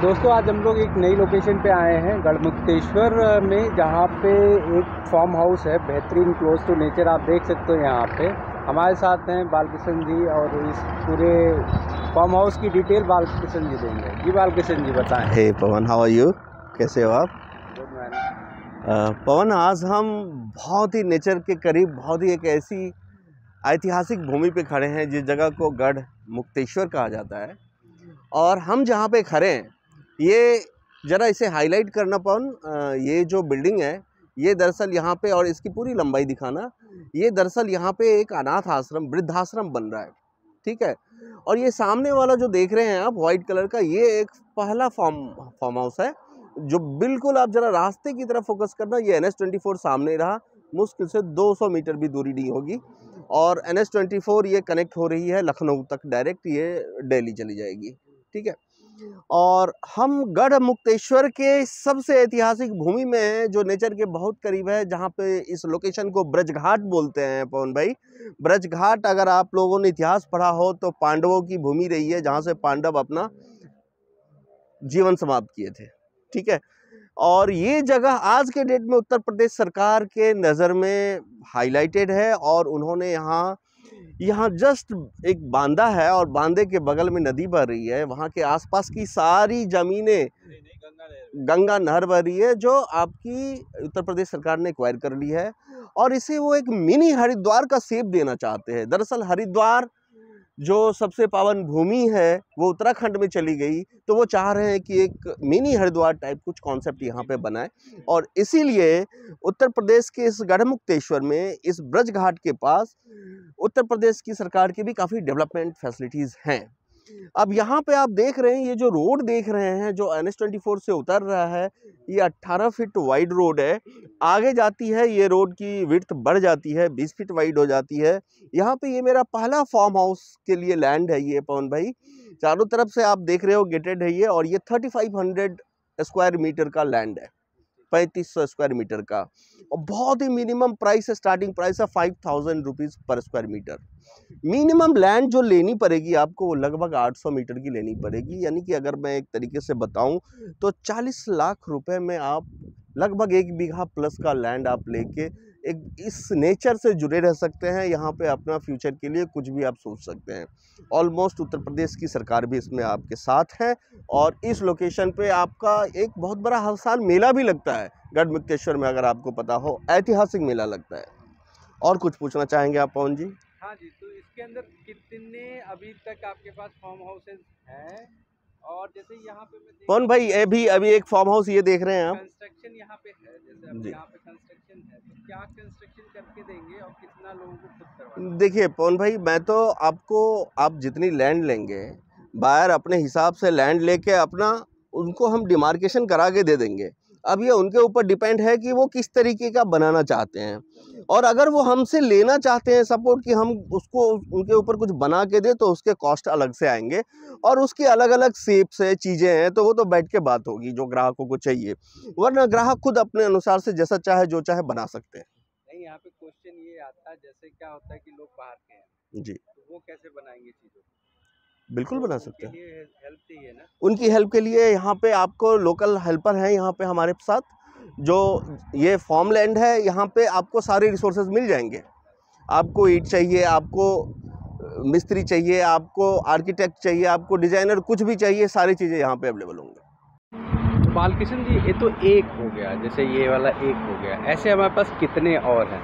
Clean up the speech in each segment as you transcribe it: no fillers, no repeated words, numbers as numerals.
दोस्तों आज हम लोग एक नई लोकेशन पे आए हैं गढ़मुक्तेश्वर में, जहाँ पे एक फार्म हाउस है बेहतरीन, क्लोज टू नेचर। आप देख सकते हो यहाँ पे हमारे साथ हैं बालकिशन जी, और इस पूरे फार्म हाउस की डिटेल बालकिशन जी देंगे। जी बालकिशन जी बताएं। हे पवन, हाउ आर यू? कैसे हो आप? Good man. पवन, आज हम बहुत ही नेचर के करीब, बहुत ही एक ऐसी ऐतिहासिक भूमि पे खड़े हैं जिस जगह को गढ़ मुक्तेश्वर कहा जाता है। और हम जहाँ पे खड़े हैं, ये ज़रा इसे हाईलाइट करना पवन, ये जो बिल्डिंग है ये दरअसल यहाँ पे, और इसकी पूरी लंबाई दिखाना, ये दरअसल यहाँ पे एक अनाथ आश्रम, वृद्धाश्रम बन रहा है, ठीक है। और ये सामने वाला जो देख रहे हैं आप वाइट कलर का, ये एक पहला फार्म हाउस है जो बिल्कुल, आप जरा रास्ते की तरफ फोकस करना, ये NH24 सामने रहा, मुश्किल से 200 मीटर भी दूरी नहीं होगी। और NH24 ये कनेक्ट हो रही है लखनऊ तक डायरेक्ट, ये दिल्ली चली जाएगी, ठीक है। और हम गढ़ मुक्तेश्वर के सबसे ऐतिहासिक भूमि में हैं जो नेचर के बहुत करीब है, जहाँ पे इस लोकेशन को ब्रज घाट बोलते हैं पवन भाई। ब्रज घाट, अगर आप लोगों ने इतिहास पढ़ा हो तो पांडवों की भूमि रही है, जहाँ से पांडव अपना जीवन समाप्त किए थे, ठीक है। और ये जगह आज के डेट में उत्तर प्रदेश सरकार के नज़र में हाईलाइटेड है, और उन्होंने यहाँ जस्ट एक बांधा है, और बांधे के बगल में नदी बह रही है। वहाँ के आसपास की सारी जमीनें गंगा नहर बह रही है, जो आपकी उत्तर प्रदेश सरकार ने एक्वायर कर ली है, और इसे वो एक मिनी हरिद्वार का शेप देना चाहते हैं। दरअसल हरिद्वार जो सबसे पावन भूमि है वो उत्तराखंड में चली गई, तो वो चाह रहे हैं कि एक मिनी हरिद्वार टाइप कुछ कॉन्सेप्ट यहाँ पे बनाए। और इसीलिए उत्तर प्रदेश के इस गढ़मुक्तेश्वर में, इस ब्रज घाट के पास, उत्तर प्रदेश की सरकार की भी काफ़ी डेवलपमेंट फैसिलिटीज़ हैं। अब यहाँ पे आप देख रहे हैं, ये जो रोड देख रहे हैं जो NH24 से उतर रहा है, ये 18 फीट वाइड रोड है। आगे जाती है ये रोड की विड्थ बढ़ जाती है, 20 फीट वाइड हो जाती है। यहाँ पे ये मेरा पहला फार्म हाउस के लिए लैंड है ये पवन भाई। चारों तरफ से आप देख रहे हो गेटेड है ये, और ये 3500 स्क्वायर मीटर का लैंड है, 3500 स्क्वायर मीटर का। और बहुत ही मिनिमम प्राइस है, स्टार्टिंग प्राइस है 5000 रुपीज़ पर स्क्वायर मीटर। मिनिमम लैंड जो लेनी पड़ेगी आपको वो लगभग 800 मीटर की लेनी पड़ेगी। यानी कि अगर मैं एक तरीके से बताऊं तो 40 लाख रुपए में आप लगभग 1 बीघा प्लस का लैंड आप लेके एक इस नेचर से जुड़े रह सकते हैं। यहाँ पे अपना फ्यूचर के लिए कुछ भी आप सोच सकते हैं। ऑलमोस्ट उत्तर प्रदेश की सरकार भी इसमें आपके साथ है, और इस लोकेशन पे आपका एक बहुत बड़ा हर साल मेला भी लगता है गढ़मुक्तेश्वर में, अगर आपको पता हो, ऐतिहासिक मेला लगता है। और कुछ पूछना चाहेंगे आप पवन जी? हाँ जी, तो इसके अंदर कितने अभी तक आपके पास फार्म हाउसेज हैं? और जैसे यहाँ पे मैं देख पवन भाई, अभी एक फार्म हाउस ये देख रहे हैं आप कंस्ट्रक्शन यहाँ पे है, जैसे अब जी। यहाँ पे कंस्ट्रक्शन है, तो क्या कंस्ट्रक्शन करके देंगे और कितना लोगों को खुद करवाना? देखिए पवन भाई, मैं तो आपको, आप जितनी लैंड लेंगे, बायर अपने हिसाब से लैंड लेके अपना, उनको हम डिमार्केशन करा के दे देंगे। अब ये उनके ऊपर डिपेंड है कि वो किस तरीके का बनाना चाहते हैं। और अगर वो हमसे लेना चाहते हैं सपोर्ट कि हम उसको उनके ऊपर कुछ बना के दे, तो उसके कॉस्ट अलग से आएंगे, और उसकी अलग अलग शेप्स है, चीज़ें हैं, तो वो तो बैठ के बात होगी जो ग्राहकों को चाहिए। वरना ग्राहक खुद अपने अनुसार से जैसा चाहे जो चाहे बना सकते हैं। नहीं, यहाँ पे क्वेश्चन ये आता है, जैसे क्या होता है कि लोग बाहर के हैं, जी, तो वो कैसे बनाएंगे चीज़ों को? बिल्कुल तो बना उनके सकते हैं। लिए हेल्प चाहिए ना। उनकी हेल्प के लिए यहाँ पे आपको लोकल हेल्पर हैं यहाँ पे हमारे साथ, जो ये फार्म लैंड है, यहाँ पे आपको सारे रिसोर्सेज मिल जाएंगे। आपको ईंट चाहिए, आपको मिस्त्री चाहिए, आपको आर्किटेक्ट चाहिए, आपको डिजाइनर, कुछ भी चाहिए, सारी चीज़ें यहाँ पे अवेलेबल होंगे। बालकिशन जी, ये तो एक हो गया, जैसे ये वाला एक हो गया, ऐसे हमारे पास कितने और हैं?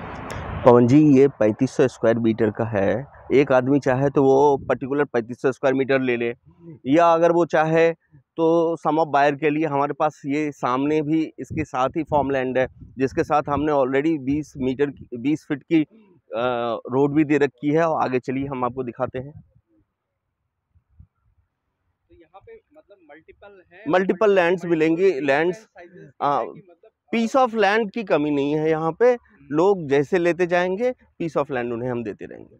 पवन जी, ये 3500 स्क्वायर मीटर का है। एक आदमी चाहे तो वो पर्टिकुलर 3500 स्क्वायर मीटर ले ले, या अगर वो चाहे तो सम ऑफ बायर के लिए हमारे पास ये सामने भी इसके साथ ही फार्म लैंड है, जिसके साथ हमने ऑलरेडी 20 फीट की रोड भी दे रखी है। और आगे चलिए हम आपको दिखाते हैं। तो यहाँ पे मतलब मल्टीपल हैं, मल्टीपल लैंड्स मिलेंगी, लैंड्स, साइजेस की है कि मतलब पीस ऑफ लैंड की कमी नहीं है यहाँ पे। लोग जैसे लेते जाएंगे, पीस ऑफ लैंड उन्हें हम देते रहेंगे।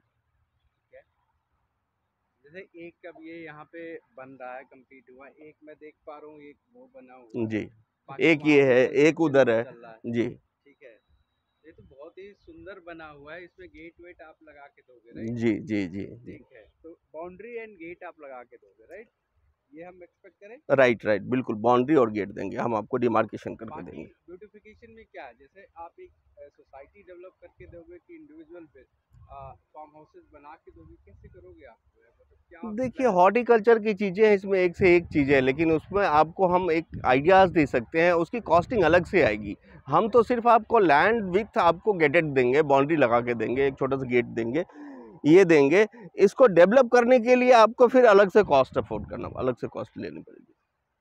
जैसे एक अब ये यहाँ पे बन रहा है, कंप्लीट हुआ, एक मैं देख पा रहा हूँ, एक वो बना हुआ है, जी, बाकी एक वहाँ ये पे है, एक कंस्ट्रक्शन उधर भी है। चल रहा है। जी, ठीक है, ये तो बहुत ही सुंदर बना हुआ है, इसमें गेट वेट आप लगा के दोगे, राइट? जी, जी, जी, जी। ठीक है, तो बाउंड्री एंड गेट आप लगा के दोगे, राइट? ये हम एक्सपेक्ट करें? राइट राइट, बिल्कुल बाउंड्री और गेट देंगे, हम आपको डिमार्केशन करके बाकी देंगे। ब्यूटिफिकेशन में क्या है, जैसे आप एक सोसाइटी डेवलप करके दोगे कि इंडिविजुअल फार्म हाउसेस बना के दोगे, कैसे करोगे आप? मतलब क्या देखिए plan है? हॉर्टिकल्चर की चीज़ें हैं, इसमें एक से एक चीज़ है, लेकिन उसमें आपको हम एक आइडियाज़ दे सकते हैं, उसकी कॉस्टिंग अलग से आएगी। हम तो सिर्फ आपको लैंड विथ आपको गेटेड देंगे, बाउंड्री लगा के देंगे, एक छोटा सा गेट देंगे, ये देंगे। इसको डेवलप करने के लिए आपको फिर अलग से कॉस्ट अफोर्ड करना, अलग से कॉस्ट लेनी पड़ेगी।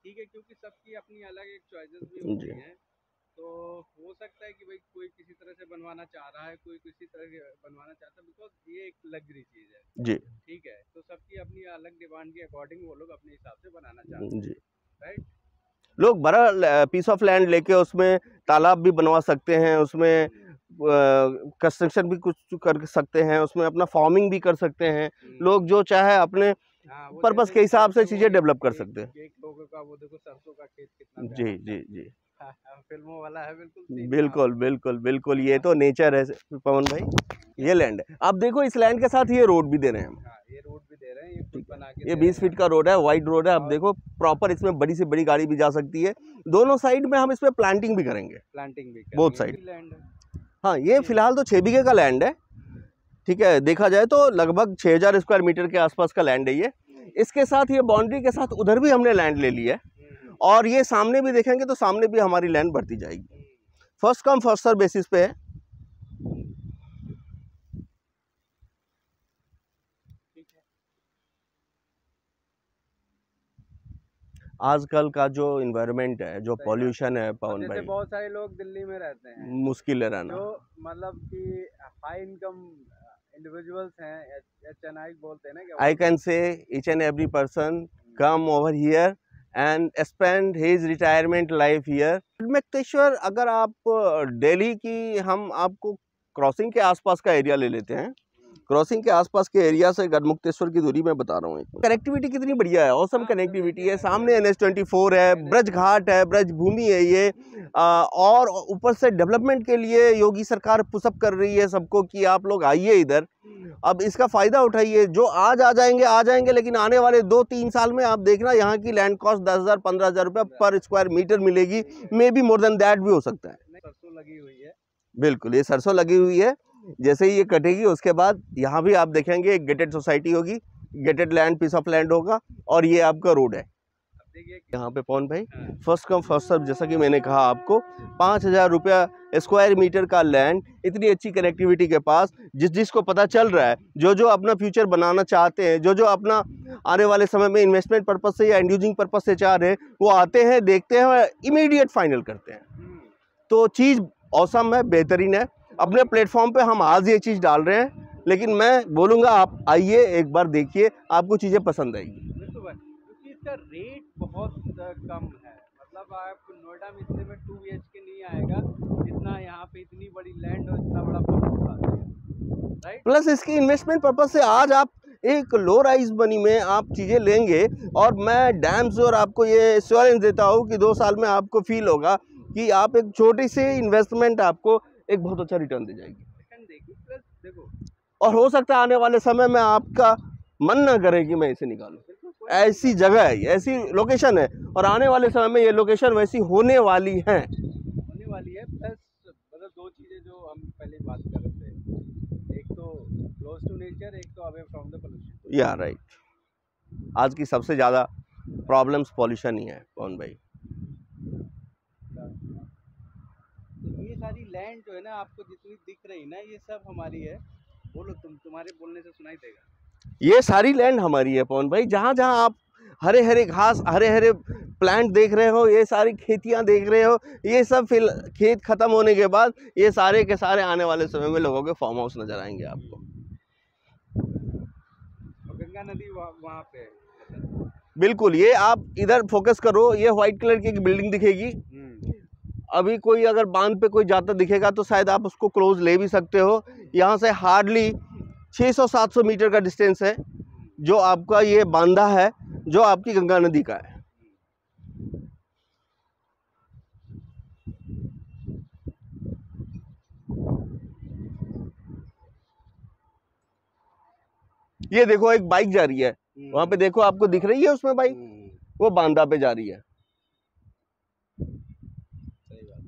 ठीक है, क्योंकि सबकी अपनी अलग एक चॉइसेस भी होती जी हैं, तो हो सकता है कि भाई कोई किसी तरह से बनवाना चाह रहा है, कोई किसी तरह से बनवाना चाहता है, बिकॉज ये एक लग्जरी चीज़ है। जी ठीक है, तो सबकी अपनी अलग डिमांड के अकॉर्डिंग वो लोग अपने हिसाब से बनाना चाहते हैं, जी। राइट? लोग बड़ा पीस ऑफ लैंड लेके उसमें तालाब भी बनवा सकते हैं, उसमें कंस्ट्रक्शन भी कुछ कर सकते हैं, उसमें अपना फार्मिंग भी कर सकते हैं। लोग जो चाहे अपने हाँ, वो पर्पस जैसे के हिसाब से वो चीज़ें डेवलपअप कर एक सकते हैं। एक लोगों का वो देखो सरसों का खेत कितना जी प्यारा जी जी, हाँ, हाँ, फिल्मों वाला है, बिल्कुल सीन वहाँ बिल्कुल पे। बिल्कुल बिल्कुल, ये तो नेचर है पवन भाई। ये लैंड है, आप देखो इस लैंड के साथ ये रोड भी दे रहे हैं हम। हाँ, ये रोड भी दे रहे हैं, ये खुद बना के ये दे 20 रहे फीट का रोड है, वाइड रोड है, आप देखो प्रॉपर, इसमें बड़ी से बड़ी गाड़ी भी जा सकती है। दोनों साइड में हम इसमें प्लांटिंग भी करेंगे, प्लांटिंग भी बोथ करेंगे, साइड। ये लैंड है। हाँ, ये फिलहाल तो 6 बीघे का लैंड है, ठीक है, देखा जाए तो लगभग 6000 स्क्वायर मीटर के आसपास का लैंड है ये। इसके साथ ये बाउंड्री के साथ उधर भी हमने लैंड ले लिया है, और ये सामने भी देखेंगे तो सामने भी हमारी लैंड बढ़ती जाएगी, first come first serve basis पे है। आजकल का जो इन्वायरमेंट है, जो पॉल्यूशन है अब पवन जैसे भाई, बहुत सारे लोग दिल्ली में रहते हैं, मुश्किल है रहना। जो मतलब कि हाई इनकम इंडिविजुअल्स हैं, HNI बोलते हैं ना क्या? I can say each and every person come over here and spend his retirement life here. Garhmukteshwar, अगर आप दिल्ली की, हम आपको क्रॉसिंग के आसपास का एरिया ले लेते हैं, क्रॉसिंग के आसपास के एरिया से गढ़मुक्तेश्वर की दूरी मैं बता रहा हूँ। कनेक्टिविटी कितनी बढ़िया है, औसम कनेक्टिविटी है, सामने NH24 है, ब्रज घाट है, ब्रज भूमि है ये, और ऊपर से डेवलपमेंट के लिए योगी सरकार पुशअप कर रही है सबको कि आप लोग आइए इधर, अब इसका फ़ायदा उठाइए। जो आज आ जाएंगे, लेकिन आने वाले 2-3 साल में आप देखना यहाँ की लैंड कॉस्ट 10,000-15,000 रुपये पर स्क्वायर मीटर मिलेगी, may be more than that भी हो सकता है। सरसों लगी हुई है, बिल्कुल, ये सरसों लगी हुई है, जैसे ही ये कटेगी उसके बाद यहाँ भी आप देखेंगे एक गेटेड सोसाइटी होगी, gated land, piece of land होगा, और ये आपका रोड है। यहाँ पे पवन भाई फर्स्ट कम फर्स्ट सर्व, जैसा कि मैंने कहा आपको, 5,000 रुपया स्क्वायर मीटर का लैंड, इतनी अच्छी कनेक्टिविटी के पास, जिसको पता चल रहा है, जो अपना फ्यूचर बनाना चाहते हैं, जो अपना आने वाले समय में इन्वेस्टमेंट पर्पज से या इंड्यूजिंग पर्पज से चाह रहे हैं, वो आते हैं, देखते हैं और इमीडिएट फाइनल करते हैं। तो चीज़ औसम है, बेहतरीन है। अपने प्लेटफॉर्म पे हम आज ये चीज़ डाल रहे हैं, लेकिन मैं बोलूँगा आप आइए, एक बार देखिए, आपको चीज़ें पसंद आएगी। क्योंकि इसका रेट बहुत कम है, मतलब आप नोएडा में इतने में 2 BHK नहीं आएगा, जितना यहाँ पे इतनी बड़ी लैंड और इतना बड़ा फार्म हाउस है, राइट? प्लस इसकी इन्वेस्टमेंट पर्पज से आज आप एक लो राइज मनी में आप चीज़ें लेंगे, और मैं डैम से और आपको ये एश्योरेंस देता हूँ कि 2 साल में आपको फील होगा कि आप एक छोटी सी इन्वेस्टमेंट आपको एक बहुत अच्छा रिटर्न दे जाएगी। प्लस देखो, और हो सकता है आने वाले समय में आपका मन ना करे कि मैं इसे निकालूं, ऐसी जगह है, ऐसी लोकेशन है, और आने वाले समय में ये लोकेशन वैसी होने वाली है। प्लस मतलब 2 चीज़ें जो हम पहले बात कर रहे थे, एक तो क्लोज टू नेचर, एक तो अवे फ्रॉम द पोल्यूशन। या राइट, आज की सबसे ज़्यादा प्रॉब्लम्स पॉल्यूशन ही है पवन भाई। तो ये सारी लैंड जो है ना, आपको जितनी दिख रही ना, ये सब हमारी है। बोलो, तुम्हारे बोलने से सुनाई देगा। ये सारी लैंड हमारी है पवन भाई, जहाँ जहाँ आप हरे हरे घास, हरे हरे प्लांट देख रहे हो, ये सारी खेतियाँ देख रहे हो, ये सब फिर खेत खत्म होने के बाद ये सारे के सारे आने वाले समय में लोगों के फार्म हाउस नजर आएंगे आपको। और गंगा नदी वहाँ पे है। बिल्कुल, ये आप इधर फोकस करो, ये व्हाइट कलर की एक बिल्डिंग दिखेगी, अभी कोई अगर बांध पे कोई जाता दिखेगा तो शायद आप उसको क्लोज ले भी सकते हो। यहाँ से हार्डली 600-700 मीटर का डिस्टेंस है, जो आपका ये बांधा है, जो आपकी गंगा नदी का है। ये देखो एक बाइक जा रही है, वहां पे देखो, आपको दिख रही है उसमें बाइक, वो बांदा पे जा रही है। सही बात।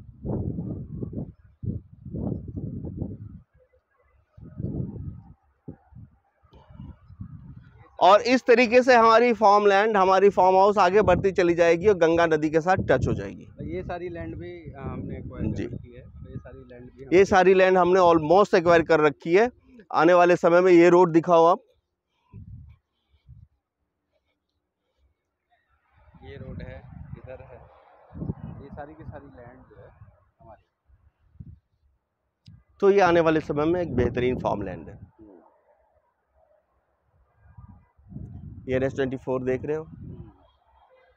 और इस तरीके से हमारी फार्म लैंड, हमारी फार्म हाउस आगे बढ़ती चली जाएगी और गंगा नदी के साथ टच हो जाएगी। ये सारी लैंड भी हमने एक्वायर जी, कर रखी है, तो ये सारी लैंड भी ये सारी लैंड हमने ऑलमोस्ट एक्वायर कर रखी है। आने वाले समय में ये रोड दिखाओ आप। ये रोड है, इधर है, ये सारी की सारी लैंड जो है हमारी। तो ये आने वाले समय में एक बेहतरीन फार्म लैंड है। ये NH24 देख रहे हो,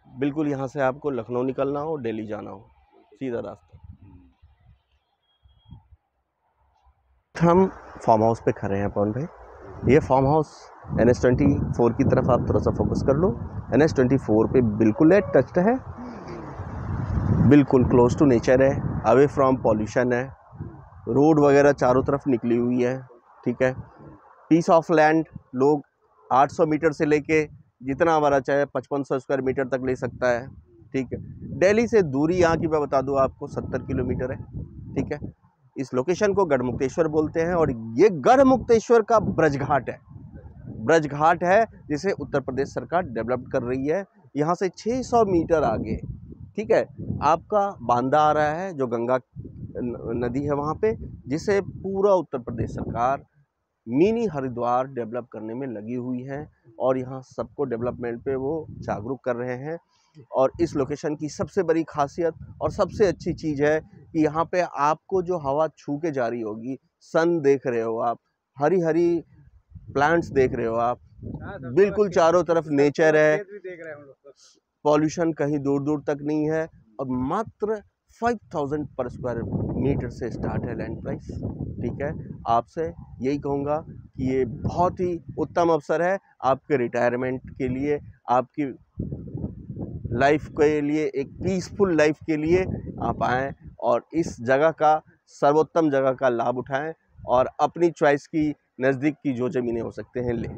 बिल्कुल यहाँ से आपको लखनऊ निकलना हो, दिल्ली जाना हो, सीधा रास्ता। हम फार्म हाउस पे खड़े हैं पवन भाई। ये फार्म हाउस NH24 की तरफ आप थोड़ा सा फोकस कर लो। NH24 पे बिल्कुल टच्ड है, बिल्कुल क्लोज टू नेचर है, अवे फ्रॉम पॉल्यूशन है, रोड वगैरह चारों तरफ निकली हुई है, ठीक है। पीस ऑफ लैंड, लोग 800 मीटर से लेके जितना हमारा चाहे 5500 स्क्वायर मीटर तक ले सकता है, ठीक है। दिल्ली से दूरी यहाँ की मैं बता दूँ आपको 70 किलोमीटर है, ठीक है। इस लोकेशन को गढ़मुक्तेश्वर बोलते हैं और ये गढ़मुक्तेश्वर का ब्रजघाट है। ब्रजघाट है जिसे उत्तर प्रदेश सरकार डेवलप कर रही है। यहाँ से 600 मीटर आगे, ठीक है, आपका बांदा आ रहा है जो गंगा नदी है वहाँ पे, जिसे पूरा उत्तर प्रदेश सरकार मिनी हरिद्वार डेवलप करने में लगी हुई है और यहाँ सबको डेवलपमेंट पे वो जागरूक कर रहे हैं। और इस लोकेशन की सबसे बड़ी खासियत और सबसे अच्छी चीज़ है कि यहाँ पे आपको जो हवा छू के जा रही होगी, सन देख रहे हो आप, हरी हरी प्लांट्स देख रहे हो आप, बिल्कुल चारों तरफ नेचर है, पॉल्यूशन कहीं दूर दूर तक नहीं है और मात्र 5000 पर स्क्वायर मीटर से स्टार्ट है लैंड प्राइस, ठीक है। आपसे यही कहूँगा कि ये बहुत ही उत्तम अवसर है आपके रिटायरमेंट के लिए, आपकी लाइफ के लिए, एक पीसफुल लाइफ के लिए आप आएँ और इस जगह का, सर्वोत्तम जगह का लाभ उठाएं और अपनी चॉइस की नज़दीक की जो ज़मीनें हो सकते हैं लें।